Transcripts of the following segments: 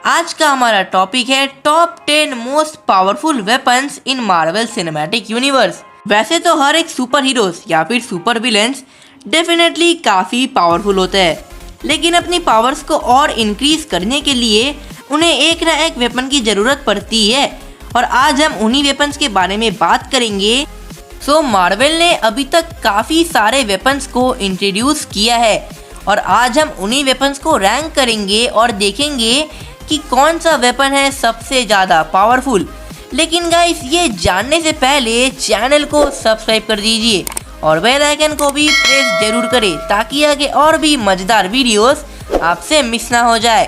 आज का हमारा टॉपिक है टॉप 10 मोस्ट पावरफुल वेपन्स इन मार्वल सिनेमैटिक यूनिवर्स। वैसे तो हर एक सुपर हीरोज या फिर सुपर विलेंस डेफिनेटली काफ़ी पावरफुल होते हैं, लेकिन अपनी पावर्स को और इंक्रीज करने के लिए उन्हें एक ना एक वेपन की ज़रूरत पड़ती है और आज हम उन्हीं वेपन्स के बारे में बात करेंगे। सो मार्वल ने अभी तक काफ़ी सारे वेपन्स को इंट्रोड्यूस किया है और आज हम उन्हीं वेपन्स को रैंक करेंगे और देखेंगे कि कौन सा वेपन है सबसे ज़्यादा पावरफुल। लेकिन गाइस, ये जानने से पहले चैनल को सब्सक्राइब कर दीजिए और बेल आइकन को भी प्रेस जरूर करें ताकि आगे और भी मज़ेदार वीडियोस आपसे मिस ना हो जाए।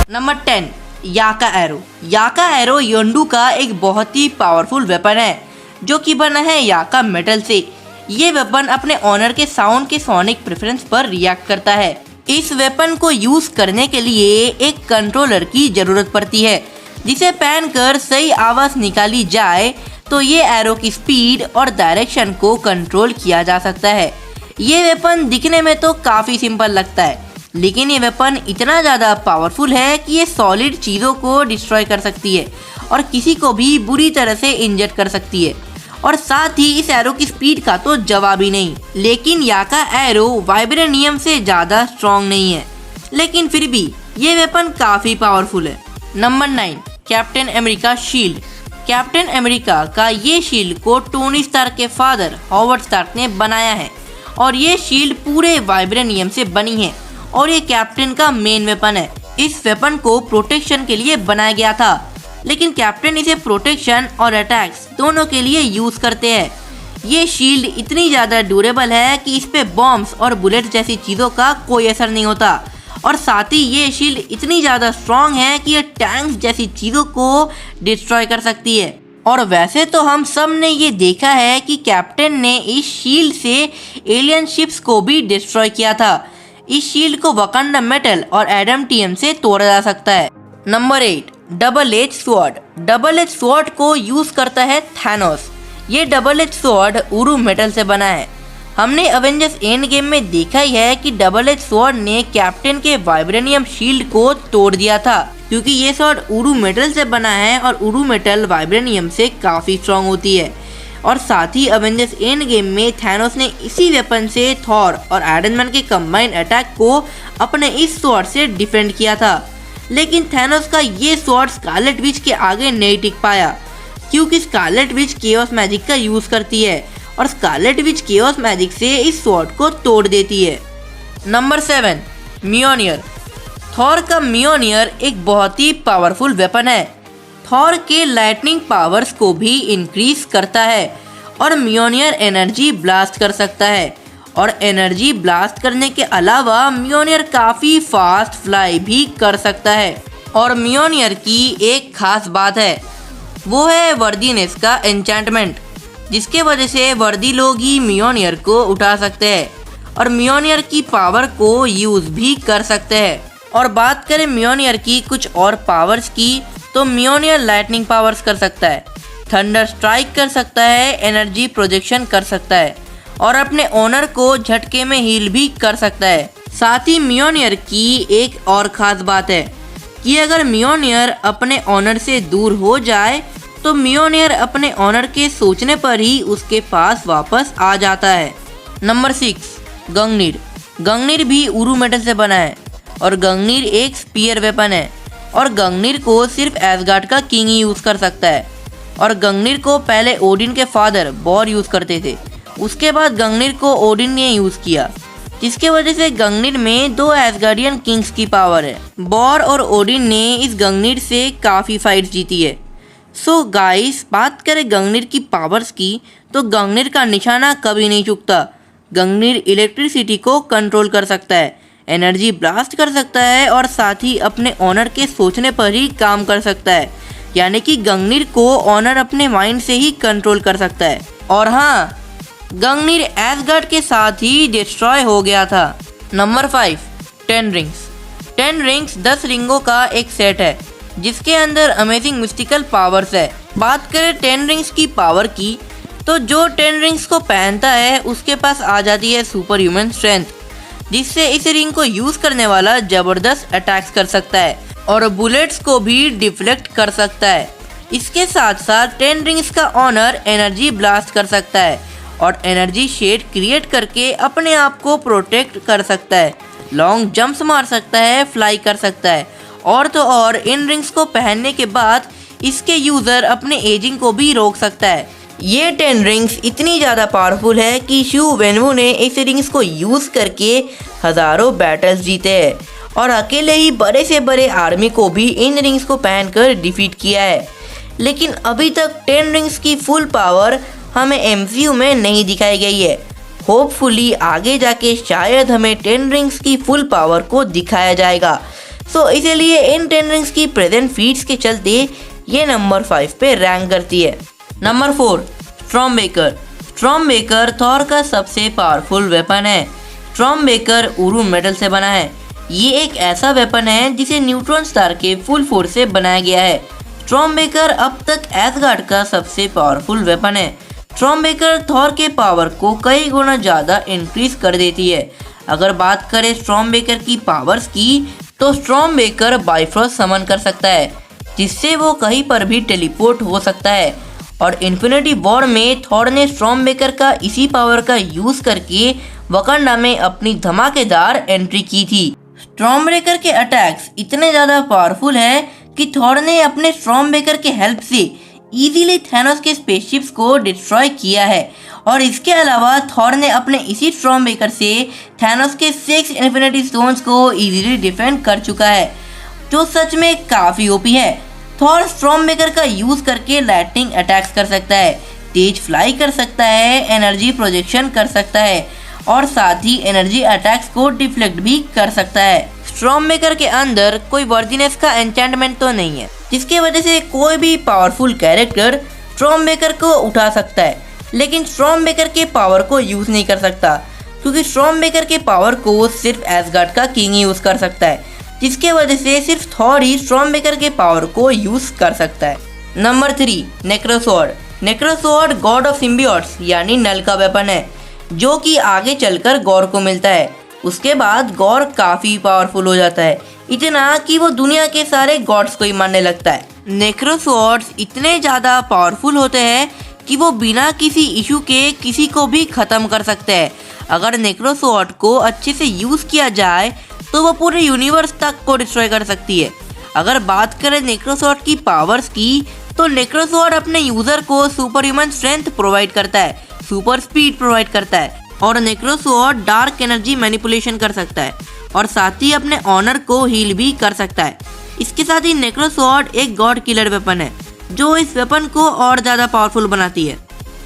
नंबर 10, याका एरो। याका एरो योंडू का एक बहुत ही पावरफुल वेपन है जो कि बना है याका मेटल से। ये वेपन अपने ऑनर के साउंड के सोनिक प्रेफरेंस पर रिएक्ट करता है। इस वेपन को यूज करने के लिए एक कंट्रोलर की जरूरत पड़ती है जिसे पहन कर सही आवाज निकाली जाए तो ये एरो की स्पीड और डायरेक्शन को कंट्रोल किया जा सकता है। ये वेपन दिखने में तो काफी सिंपल लगता है, लेकिन ये वेपन इतना ज़्यादा पावरफुल है कि ये सॉलिड चीज़ों को डिस्ट्रॉय कर सकती है और किसी को भी बुरी तरह से इंजर कर सकती है। और साथ ही इस एरो की स्पीड का तो जवाब ही नहीं। लेकिन याका एरो वाइब्रेनियम से ज़्यादा स्ट्रॉन्ग नहीं है, लेकिन फिर भी ये वेपन काफ़ी पावरफुल है। Number 9, captain America shield. Captain America का ये शील्ड को टोनी स्टार्क के फादर हॉवर्ड स्टार्क ने बनाया है और ये शील्ड पूरे वाइब्रेनियम से बनी है और ये कैप्टन का मेन वेपन है। इस वेपन को प्रोटेक्शन के लिए बनाया गया था, लेकिन कैप्टन इसे प्रोटेक्शन और अटैक्स दोनों के लिए यूज करते हैं। ये शील्ड इतनी ज़्यादा ड्यूरेबल है कि इस पे बॉम्ब्स और बुलेट जैसी चीज़ों का कोई असर नहीं होता और साथ ही ये शील्ड इतनी ज़्यादा स्ट्रॉन्ग है कि ये टैंक्स जैसी चीज़ों को डिस्ट्रॉय कर सकती है। और वैसे तो हम सब ने ये देखा है कि कैप्टन ने इस शील्ड से एलियन शिप्स को भी डिस्ट्रॉय किया था। इस शील्ड को वकांडा मेटल और एडमटियम से तोड़ा जा सकता है। Number 8, double edge sword. Double edge sword को यूज करता है थैनोस। ये डबल एज स्वॉर्ड उरू मेटल से बना है। हमने अवेंजर्स एंड गेम में देखा ही है कि डबल एज स्वॉर्ड ने कैप्टन के वाइब्रेनियम शील्ड को तोड़ दिया था, क्योंकि ये स्वॉर्ड उरू मेटल से बना है और उरू मेटल वाइब्रेनियम से काफी स्ट्रॉन्ग होती है। और साथ ही अवेंजर्स एंड गेम में थैनोस ने इसी वेपन से थॉर और आयरन मैन के कंबाइंड अटैक को अपने इस स्वॉर्ड से डिफेंड किया था। लेकिन थैनोस का ये स्वॉर्ड स्कारलेट विच के आगे नहीं टिक पाया, क्योंकि स्कारलेट विच केओस मैजिक का यूज करती है और स्कारलेट विच केओस मैजिक से इस स्वॉर्ड को तोड़ देती है। नंबर 7, म्योनियर। थॉर का म्योनियर एक बहुत ही पावरफुल वेपन है। थॉर के लाइटनिंग पावर्स को भी इंक्रीज करता है और म्योनियर एनर्जी ब्लास्ट कर सकता है। और एनर्जी ब्लास्ट करने के अलावा म्योनियर काफ़ी फास्ट फ्लाई भी कर सकता है। और म्योनियर की एक खास बात है, वो है वर्दीनेस का एन्चेंटमेंट, जिसके वजह से वर्दी लोग ही म्योनियर को उठा सकते हैं और म्योनियर की पावर को यूज़ भी कर सकते हैं। और बात करें म्योनियर की कुछ और पावर्स की, तो म्योनियर लाइटनिंग पावर्स कर सकता है, थंडर स्ट्राइक कर सकता है, एनर्जी प्रोजेक्शन कर सकता है और अपने ओनर को झटके में हील भी कर सकता है। साथ ही म्योनियर की एक और ख़ास बात है कि अगर म्योनियर अपने ओनर से दूर हो जाए तो म्योनियर अपने ओनर के सोचने पर ही उसके पास वापस आ जाता है। नंबर 6, गंगनीर। गंगनीर भी उरू मेटल से बना है और गंगनीर एक स्पीयर वेपन है और गंगनीर को सिर्फ एसगार्ड का किंग ही यूज़ कर सकता है। और गंगनीर को पहले ओडिन के फादर बॉर यूज़ करते थे, उसके बाद गंगनीर को ओडिन ने यूज़ किया, जिसके वजह से गंगनीर में 2 एसगार्डियन किंग्स की पावर है। बॉर और ओडिन ने इस गंगनीर से काफ़ी फाइट्स जीती है। सो गाइस, बात करें गंगनीर की पावर्स की, तो गंगनीर का निशाना कभी नहीं चूकता। गंगनीर इलेक्ट्रिसिटी को कंट्रोल कर सकता है, एनर्जी ब्लास्ट कर सकता है और साथ ही अपने ऑनर के सोचने पर ही काम कर सकता है, यानी कि गंगनीर को ऑनर अपने माइंड से ही कंट्रोल कर सकता है। और हाँ, गंगनीर एसगार्ड के साथ ही डिस्ट्रॉय हो गया था। Number 5, 10 rings. 10 रिंग्स 10 रिंगों का एक सेट है जिसके अंदर अमेजिंग मिस्टिकल पावर्स है। बात करें 10 रिंग्स की पावर की, तो जो 10 रिंग्स को पहनता है उसके पास आ जाती है सुपर ह्यूमन स्ट्रेंथ, जिससे इस रिंग को यूज करने वाला जबरदस्त अटैक्स कर सकता है और बुलेट्स को भी डिफ्लेक्ट कर सकता है। इसके साथ साथ 10 रिंग्स का ऑनर एनर्जी ब्लास्ट कर सकता है और एनर्जी शेड क्रिएट करके अपने आप को प्रोटेक्ट कर सकता है, लॉन्ग जंप्स मार सकता है, फ्लाई कर सकता है और तो और इन रिंग्स को पहनने के बाद इसके यूजर अपने एजिंग को भी रोक सकता है। ये 10 रिंग्स इतनी ज़्यादा पावरफुल है कि शू वेनवू ने इस रिंग्स को यूज़ करके हज़ारों बैटल्स जीते हैं और अकेले ही बड़े से बड़े आर्मी को भी इन रिंग्स को पहनकर डिफीट किया है। लेकिन अभी तक 10 रिंग्स की फुल पावर हमें MCU में नहीं दिखाई गई है। होपफुली आगे जाके शायद हमें 10 रिंग्स की फुल पावर को दिखाया जाएगा। सो इसीलिए इन 10 रिंग्स की प्रेजेंट फीट्स के चलते ये नंबर 5 पे रैंक करती है। नंबर 4, स्टॉर्मबेकर। स्टॉर्मबेकर थॉर का सबसे पावरफुल वेपन है। स्टॉर्मबेकर उरू मेटल से बना है। ये एक ऐसा वेपन है जिसे न्यूट्रॉन स्टार के फुल फोर्स से बनाया गया है। स्टॉर्मबेकर अब तक एसगार्ड का सबसे पावरफुल वेपन है। स्टॉर्मबेकर थॉर के पावर को कई गुना ज़्यादा इंक्रीज कर देती है। अगर बात करें स्टॉर्मबेकर की पावर्स की तो स्टॉर्मबेकर बाइफ्रॉस्ट समन कर सकता है, जिससे वो कहीं पर भी टेलीपोर्ट हो सकता है और इन्फिनिटी वॉर में थॉर ने स्टॉर्मबेकर का इसी पावर का यूज करके वकांडा में अपनी धमाकेदार एंट्री की थी। स्टॉर्मबेकर के अटैक्स इतने ज़्यादा पावरफुल है कि थॉर ने अपने स्टॉर्मबेकर के हेल्प से इजीली थैनोस के स्पेसशिप्स को डिस्ट्रॉय किया है और इसके अलावा थॉर ने अपने इसी स्टॉर्मबेकर से थैनोस के 6 इन्फिनिटी स्टोन्स को इजीली डिफेंड कर चुका है, जो सच में काफ़ी ओपी है। थॉर स्टॉर्मबेकर का यूज करके लाइटनिंग अटैक्स कर सकता है, तेज फ्लाई कर सकता है, एनर्जी प्रोजेक्शन कर सकता है और साथ ही एनर्जी अटैक्स को डिफ्लेक्ट भी कर सकता है। स्टॉर्मबेकर के अंदर कोई वर्दीनेस का एन्चेंटमेंट तो नहीं है, जिसकी वजह से कोई भी पावरफुल कैरेक्टर स्टॉर्मबेकर को उठा सकता है, लेकिन स्टॉर्मबेकर के पावर को यूज नहीं कर सकता, क्योंकि स्टॉर्मबेकर के पावर को सिर्फ एसगार्ड का किंग यूज कर सकता है, जिसके वजह से सिर्फ थॉर ही स्टॉर्मबेकर के पावर को यूज कर सकता है। नंबर 3, नेक्रोसॉर्ड। नेक्रोसॉर्ड गॉड ऑफ सिम्बियोट्स यानी नल का वेपन है, जो कि आगे चलकर गॉर को मिलता है। उसके बाद गॉर काफ़ी पावरफुल हो जाता है, इतना कि वो दुनिया के सारे गॉड्स को ही मानने लगता है। नेक्रोसॉर्ड्स इतने ज़्यादा पावरफुल होते हैं कि वो बिना किसी इशू के किसी को भी ख़त्म कर सकते हैं। अगर नेक्रोसॉर्ड को अच्छे से यूज़ किया जाए तो वो पूरे यूनिवर्स तक को डिस्ट्रॉय कर सकती है। अगर बात करें नेक्रोसॉर्ड की पावर्स की तो नेक्रोसॉर्ड अपने यूज़र को सुपर ह्यूमन स्ट्रेंथ प्रोवाइड करता है, सुपर स्पीड प्रोवाइड करता है और नेक्रोसॉर्ड डार्क एनर्जी मैनिपुलेशन कर सकता है और साथ ही अपने ऑनर को हील भी कर सकता है। इसके साथ ही नेक्रोसॉर्ड एक गॉड किलर वेपन है, जो इस वेपन को और ज़्यादा पावरफुल बनाती है।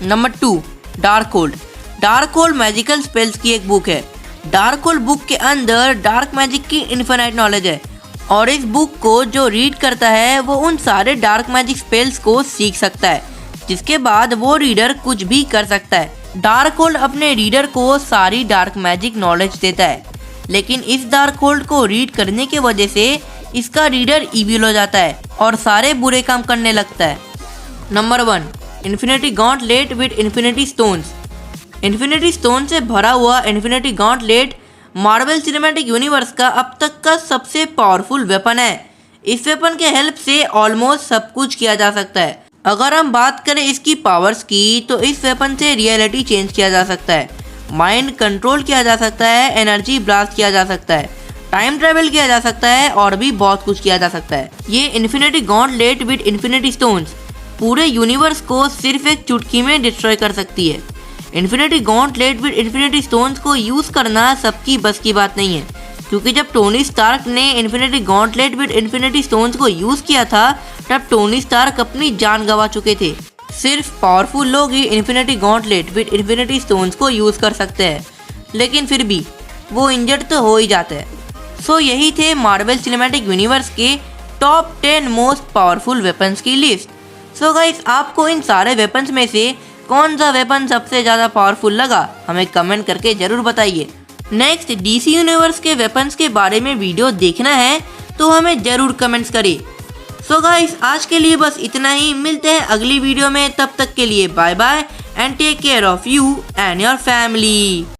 Number 2, dark hold. Dark hold magical spells की एक बुक है। डार्क होल्ड बुक के अंदर डार्क मैजिक की इन्फिनाइट नॉलेज है और इस बुक को जो रीड करता है वो उन सारे डार्क मैजिक स्पेल्स को सीख सकता है, जिसके बाद वो रीडर कुछ भी कर सकता है। डार्क होल्ड अपने रीडर को सारी डार्क मैजिक नॉलेज देता है, लेकिन इस डार्क होल्ड को रीड करने की वजह से इसका रीडर इविल हो जाता है और सारे बुरे काम करने लगता है। Number 1, infinity gauntlet with infinity stones. Infinity stone से भरा हुआ infinity gauntlet Marvel cinematic universe का अब तक का सबसे पावरफुल वेपन है। इस वेपन के हेल्प से ऑलमोस्ट सब कुछ किया जा सकता है। अगर हम बात करें इसकी पावर्स की तो इस वेपन से रियलिटी चेंज किया जा सकता है, माइंड कंट्रोल किया जा सकता है, एनर्जी ब्लास्ट किया जा सकता है, टाइम ट्रेवल किया जा सकता है और भी बहुत कुछ किया जा सकता है। ये infinity gauntlet with infinity stones पूरे यूनिवर्स को सिर्फ एक चुटकी में डिस्ट्रॉय कर सकती है। Infinity gauntlet with infinity stones को यूज़ करना सबकी बस की बात नहीं है, क्योंकि जब टोनी स्टार्क ने infinity gauntlet with infinity stones को यूज़ किया था तब टोनी स्टार्क अपनी जान गंवा चुके थे। सिर्फ पावरफुल लोग ही infinity gauntlet with infinity stones को यूज़ कर सकते हैं, लेकिन फिर भी वो इंजर्ड तो हो ही जाते हैं। सो यही थे मार्वल सिनेमैटिक यूनिवर्स के टॉप 10 मोस्ट पावरफुल वेपन्स की लिस्ट। सो गाइस, आपको इन सारे वेपन्स में से कौन सा वेपन सबसे ज़्यादा पावरफुल लगा हमें कमेंट करके ज़रूर बताइए। नेक्स्ट डीसी यूनिवर्स के वेपन्स के बारे में वीडियो देखना है तो हमें ज़रूर कमेंट्स करिए। सो गाइस, आज के लिए बस इतना ही। मिलते हैं अगली वीडियो में, तब तक के लिए bye bye and take care of you and your family.